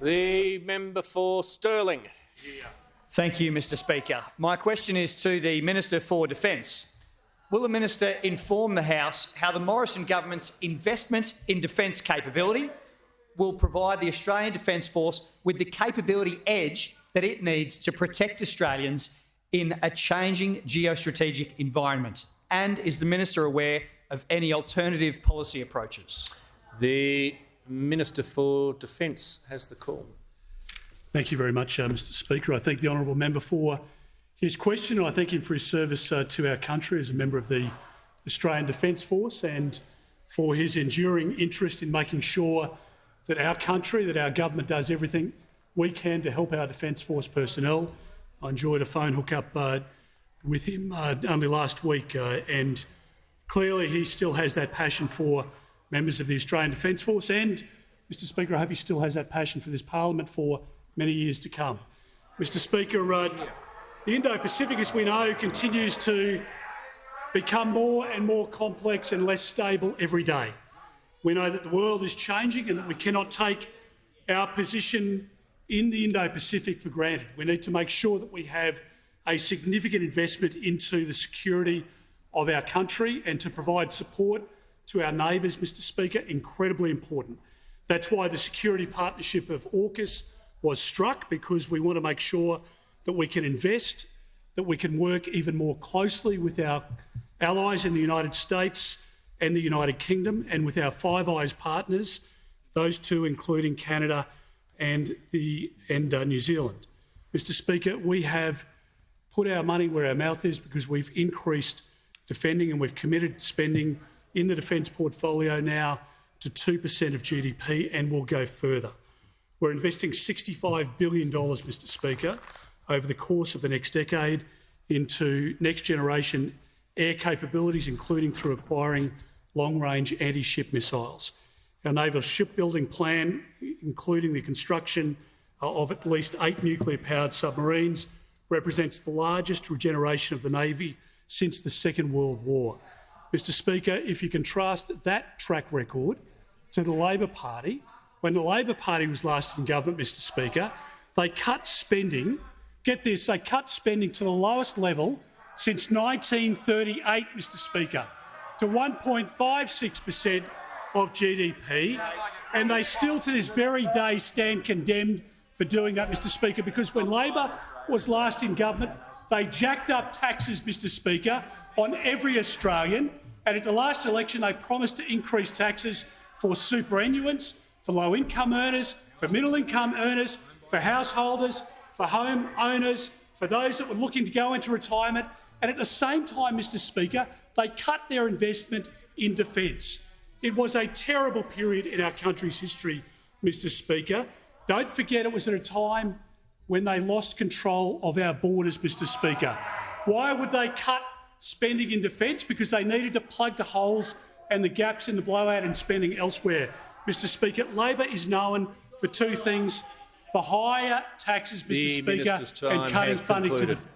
The member for Stirling. Thank you, Mr Speaker. My question is to the Minister for Defence. Will the Minister inform the House how the Morrison government's investment in defence capability will provide the Australian Defence Force with the capability edge that it needs to protect Australians in a changing geostrategic environment? And is the Minister aware of any alternative policy approaches? The Minister for Defence has the call. Thank you very much, Mr Speaker. I thank the honourable member for his question, and I thank him for his service to our country as a member of the Australian Defence Force, and for his enduring interest in making sure that our country, that our government does everything we can to help our Defence Force personnel. I enjoyed a phone hookup with him only last week, and clearly he still has that passion for members of the Australian Defence Force, and, Mr Speaker, I hope he still has that passion for this parliament for many years to come. Mr Speaker, the Indo-Pacific, as we know, continues to become more and more complex and less stable every day. We know that the world is changing and that we cannot take our position in the Indo-Pacific for granted. We need to make sure that we have a significant investment into the security of our country and to provide support to our neighbours, Mr Speaker, incredibly important. That's why the security partnership of AUKUS was struck, because we want to make sure that we can invest, that we can work even more closely with our allies in the United States and the United Kingdom, and with our Five Eyes partners, those two including Canada and New Zealand. Mr Speaker, we have put our money where our mouth is, because we've increased defending and we've committed spending in the defence portfolio now to 2% of GDP, and will go further. We're investing $65 billion, Mr Speaker, over the course of the next decade into next-generation air capabilities, including through acquiring long-range anti-ship missiles. Our naval shipbuilding plan, including the construction of at least 8 nuclear-powered submarines, represents the largest regeneration of the Navy since the Second World War. Mr Speaker, if you contrast that track record to the Labor Party, when the Labor Party was last in government, Mr Speaker, they cut spending, get this, they cut spending to the lowest level since 1938, Mr Speaker, to 1.56% of GDP, and they still to this very day stand condemned for doing that, Mr Speaker, because when Labor was last in government, they jacked up taxes, Mr Speaker, on every Australian, and at the last election they promised to increase taxes for superannuants, for low-income earners, for middle-income earners, for householders, for home owners, for those that were looking to go into retirement, and at the same time, Mr Speaker, they cut their investment in defence. It was a terrible period in our country's history, Mr Speaker. Don't forget it was at a time when they lost control of our borders, Mr Speaker. Why would they cut spending in defence? Because they needed to plug the holes and the gaps in the blowout in spending elsewhere. Mr Speaker, Labor is known for two things: for higher taxes, Mr Speaker, and cutting funding to defence.